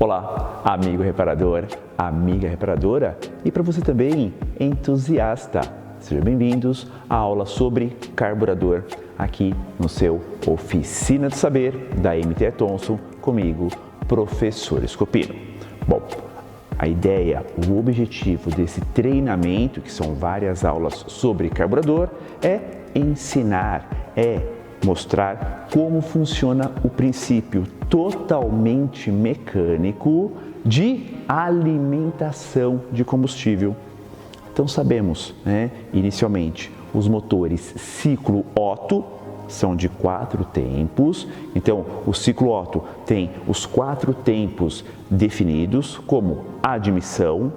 Olá, amigo reparador, amiga reparadora e para você também, entusiasta. Sejam bem-vindos à aula sobre carburador aqui no seu Oficina do Saber da MTE Thomson, comigo, professor Scopino. Bom, a ideia, o objetivo desse treinamento, que são várias aulas sobre carburador, é ensinar, mostrar como funciona o princípio totalmente mecânico de alimentação de combustível. Então sabemos, inicialmente, os motores ciclo Otto são de 4 tempos. Então, o ciclo Otto tem os 4 tempos definidos como admissão,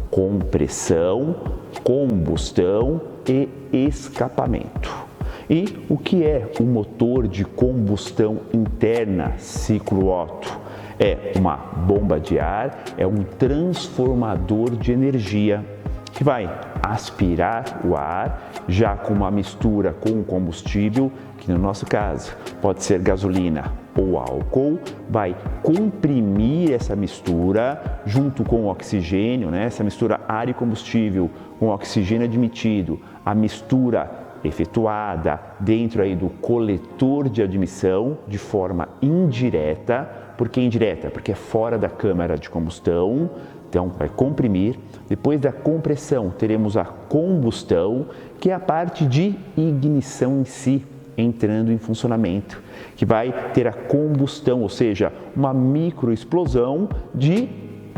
compressão, combustão e escapamento. E o que é o motor de combustão interna ciclo Otto? É uma bomba de ar, é um transformador de energia que vai aspirar o ar já com uma mistura com o combustível, que no nosso caso pode ser gasolina ou álcool, vai comprimir essa mistura junto com o oxigênio, essa mistura ar e combustível com oxigênio admitido, a mistura efetuada dentro aí do coletor de admissão de forma indireta. Por que indireta? Porque é fora da câmara de combustão, então vai comprimir. Depois da compressão teremos a combustão, que é a parte de ignição em si, entrando em funcionamento, que vai ter a combustão, ou seja, uma microexplosão de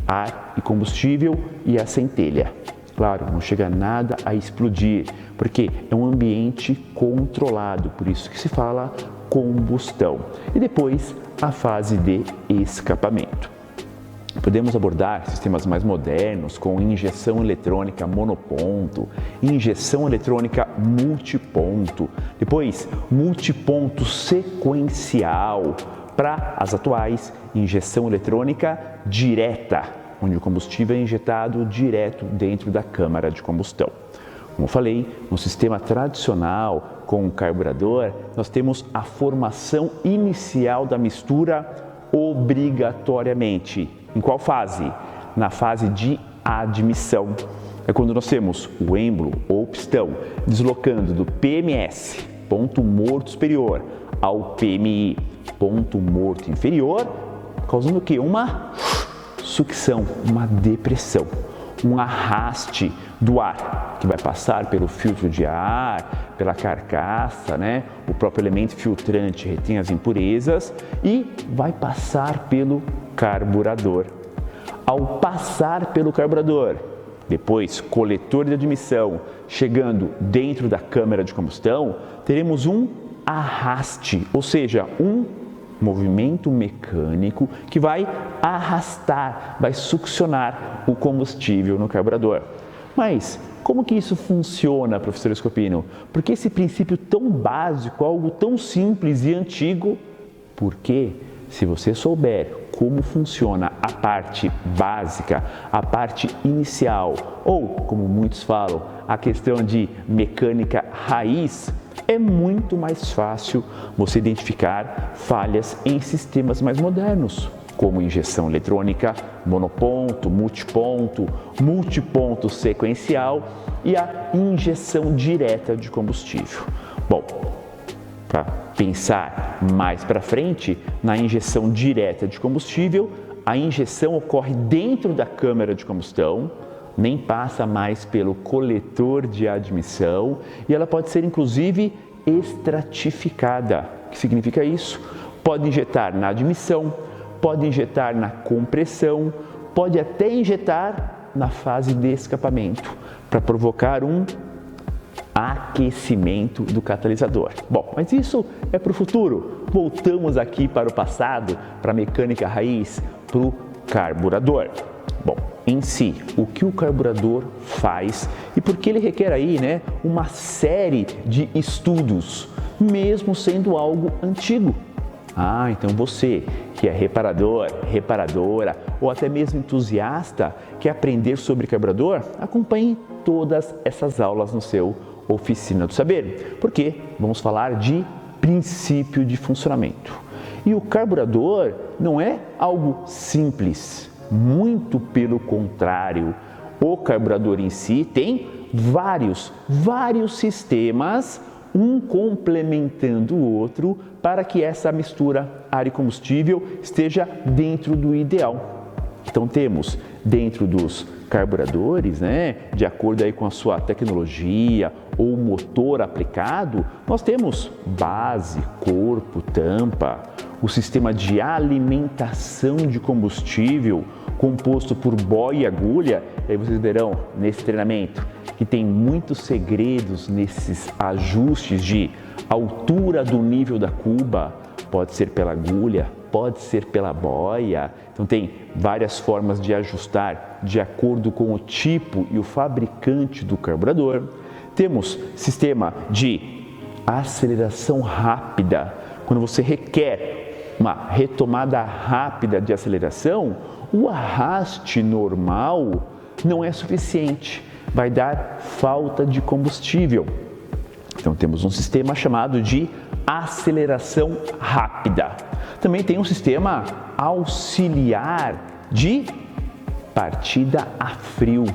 ar e combustível e a centelha. Claro, não chega nada a explodir, porque é um ambiente controlado, por isso que se fala combustão. E depois a fase de escapamento. Podemos abordar sistemas mais modernos com injeção eletrônica monoponto, injeção eletrônica multiponto, depois multiponto sequencial, para as atuais, injeção eletrônica direta, onde o combustível é injetado direto dentro da câmara de combustão. Como eu falei, no sistema tradicional com o carburador, nós temos a formação inicial da mistura obrigatoriamente. Em qual fase? Na fase de admissão. É quando nós temos o êmbolo ou pistão deslocando do PMS, ponto morto superior, ao PMI, ponto morto inferior, causando o quê? Uma sucção, uma depressão, um arraste do ar que vai passar pelo filtro de ar, pela carcaça, o próprio elemento filtrante retém as impurezas e vai passar pelo carburador. Ao passar pelo carburador, depois coletor de admissão, chegando dentro da câmara de combustão, teremos um arraste, ou seja, um movimento mecânico que vai arrastar, vai succionar o combustível no carburador. Mas como que isso funciona, professor Scopino? Por que esse princípio tão básico, algo tão simples e antigo? Porque se você souber como funciona a parte básica, a parte inicial, ou como muitos falam, a questão de mecânica raiz, é muito mais fácil você identificar falhas em sistemas mais modernos, como injeção eletrônica, monoponto, multiponto sequencial e a injeção direta de combustível. Bom, para pensar mais para frente, na injeção direta de combustível, a injeção ocorre dentro da câmara de combustão, nem passa mais pelo coletor de admissão e ela pode ser inclusive estratificada. O que significa isso? Pode injetar na admissão, pode injetar na compressão, pode até injetar na fase de escapamento para provocar um aquecimento do catalisador. Bom, mas isso é para o futuro. Voltamos aqui para o passado, para a mecânica raiz, para o carburador. Bom, em si, o que o carburador faz e por que ele requer aí, uma série de estudos, mesmo sendo algo antigo. Então você que é reparador, reparadora ou até mesmo entusiasta, quer aprender sobre carburador, acompanhe todas essas aulas no seu Oficina do Saber, porque vamos falar de princípio de funcionamento. E o carburador não é algo simples, muito pelo contrário. O carburador em si tem vários sistemas, um complementando o outro, para que essa mistura ar e combustível esteja dentro do ideal. Então temos dentro dos carburadores, de acordo aí com a sua tecnologia ou motor aplicado, nós temos base, corpo, tampa, o sistema de alimentação de combustível composto por boia e agulha. E aí vocês verão nesse treinamento que tem muitos segredos nesses ajustes de altura do nível da cuba, pode ser pela agulha, pode ser pela boia. Então tem várias formas de ajustar de acordo com o tipo e o fabricante do carburador. Temos sistema de aceleração rápida. Quando você requer uma retomada rápida de aceleração, o arraste normal não é suficiente, vai dar falta de combustível. Então temos um sistema chamado de aceleração rápida. Também tem um sistema auxiliar de partida a frio.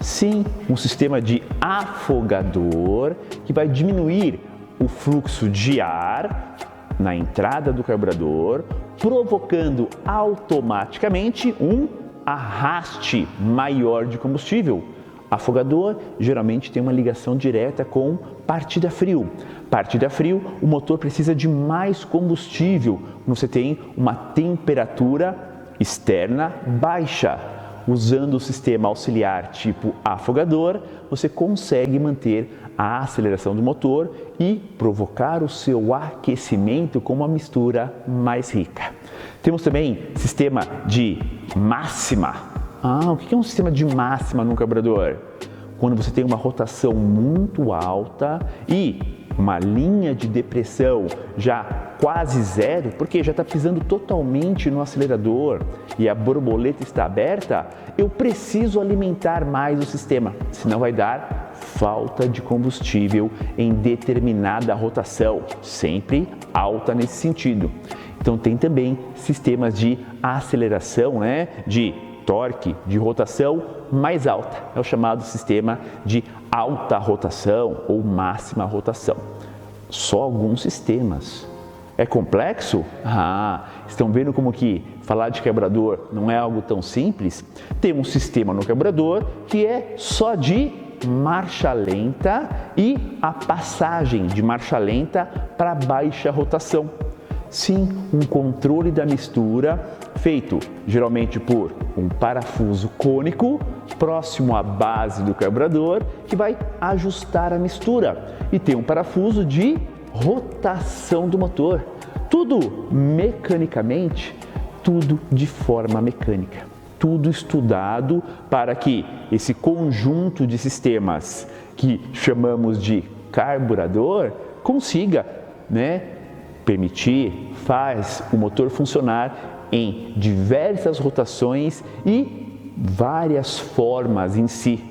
Sim, um sistema de afogador que vai diminuir o fluxo de ar na entrada do carburador, provocando automaticamente um arraste maior de combustível. Afogador geralmente tem uma ligação direta com partida frio. Partida frio, o motor precisa de mais combustível quando você tem uma temperatura externa baixa. Usando o sistema auxiliar tipo afogador, você consegue manter a aceleração do motor e provocar o seu aquecimento com uma mistura mais rica. Temos também sistema de máxima. O que é um sistema de máxima no carburador? Quando você tem uma rotação muito alta e uma linha de depressão já quase zero, porque já está pisando totalmente no acelerador e a borboleta está aberta, eu preciso alimentar mais o sistema, senão vai dar falta de combustível em determinada rotação, sempre alta nesse sentido. Então tem também sistemas de aceleração, de torque, de rotação mais alta, é o chamado sistema de alta rotação ou máxima rotação. Só alguns sistemas. É complexo? Estão vendo como que falar de carburador não é algo tão simples? Tem um sistema no carburador que é só de marcha lenta e a passagem de marcha lenta para baixa rotação. Sim, um controle da mistura feito geralmente por um parafuso cônico próximo à base do carburador que vai ajustar a mistura, e tem um parafuso de rotação do motor. Tudo mecanicamente, tudo de forma mecânica, tudo estudado para que esse conjunto de sistemas que chamamos de carburador consiga, permitir, faz o motor funcionar em diversas rotações e várias formas em si,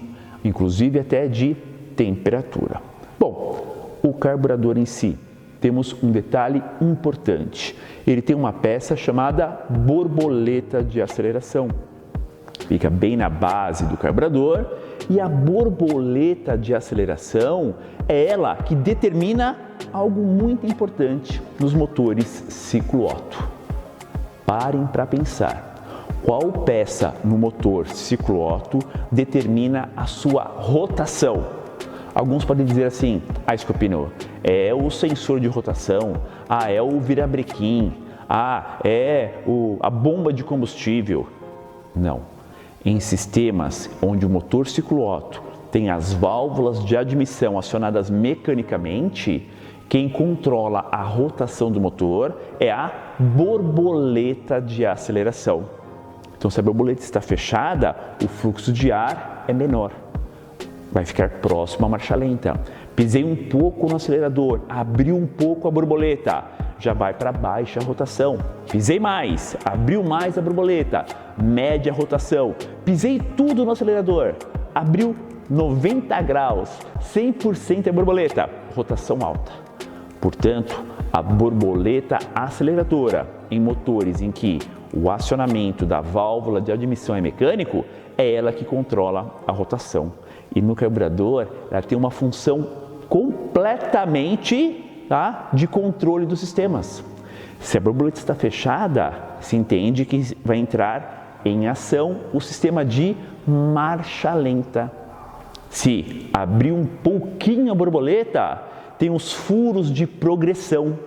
inclusive até de temperatura. Bom, o carburador em si, temos um detalhe importante. Ele tem uma peça chamada borboleta de aceleração. Fica bem na base do carburador e a borboleta de aceleração é ela que determina algo muito importante nos motores ciclo Otto. Parem para pensar. Qual peça no motor ciclo Otto determina a sua rotação? Alguns podem dizer assim: Scopino, é o sensor de rotação, é o virabrequim, é a bomba de combustível. Não. Em sistemas onde o motor ciclo Otto tem as válvulas de admissão acionadas mecanicamente, quem controla a rotação do motor é a borboleta de aceleração. Então, se a borboleta está fechada, o fluxo de ar é menor, vai ficar próximo à marcha lenta. Pisei um pouco no acelerador, abriu um pouco a borboleta, já vai para baixa rotação. Pisei mais, abriu mais a borboleta, média rotação. Pisei tudo no acelerador, abriu 90 graus, 100% a borboleta, rotação alta. Portanto, a borboleta aceleradora em motores em que o acionamento da válvula de admissão é mecânico, é ela que controla a rotação. E no carburador, ela tem uma função completamente de controle dos sistemas. Se a borboleta está fechada, se entende que vai entrar em ação o sistema de marcha lenta. Se abrir um pouquinho a borboleta, tem os furos de progressão.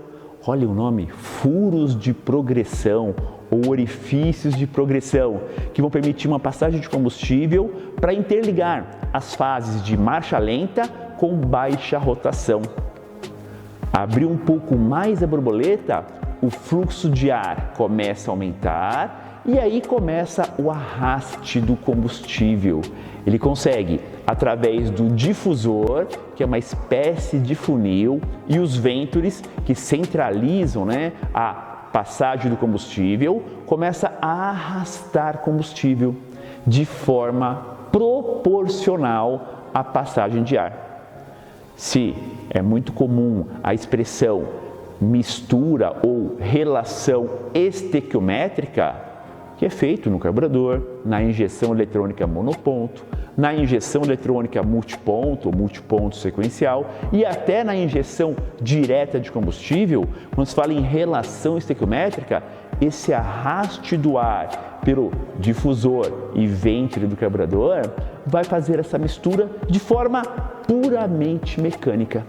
Olha o nome, furos de progressão ou orifícios de progressão, que vão permitir uma passagem de combustível para interligar as fases de marcha lenta com baixa rotação. Abrir um pouco mais a borboleta, o fluxo de ar começa a aumentar e aí começa o arraste do combustível. Ele consegue, através do difusor, que é uma espécie de funil, e os ventures, que centralizam a passagem do combustível, começa a arrastar combustível de forma proporcional à passagem de ar. Se é muito comum a expressão mistura ou relação estequiométrica, que é feito no carburador, na injeção eletrônica monoponto, na injeção eletrônica multiponto ou multiponto sequencial e até na injeção direta de combustível, quando se fala em relação estequiométrica, esse arraste do ar pelo difusor e ventre do carburador vai fazer essa mistura de forma puramente mecânica.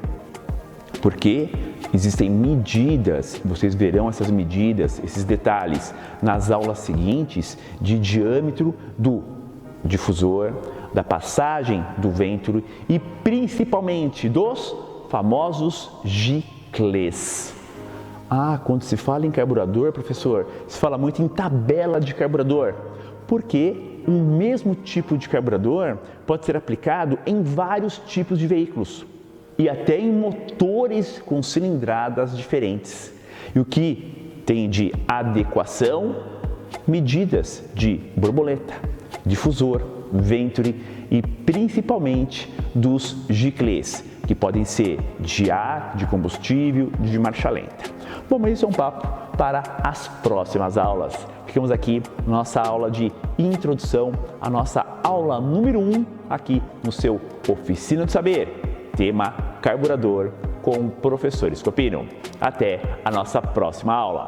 Porque existem medidas, vocês verão essas medidas, esses detalhes nas aulas seguintes, de diâmetro do difusor, da passagem do ventre e principalmente dos famosos giclês. Quando se fala em carburador, professor, se fala muito em tabela de carburador, porque o mesmo tipo de carburador pode ser aplicado em vários tipos de veículos e até em motores com cilindradas diferentes. E o que tem de adequação? Medidas de borboleta, difusor, ventre e principalmente dos giclês, que podem ser de ar, de combustível, de marcha lenta. Bom, mas isso é um papo para as próximas aulas. Ficamos aqui na nossa aula de introdução, a nossa aula número 1 aqui no seu Oficina do Saber, tema carburador com o professor Scopino. Até a nossa próxima aula!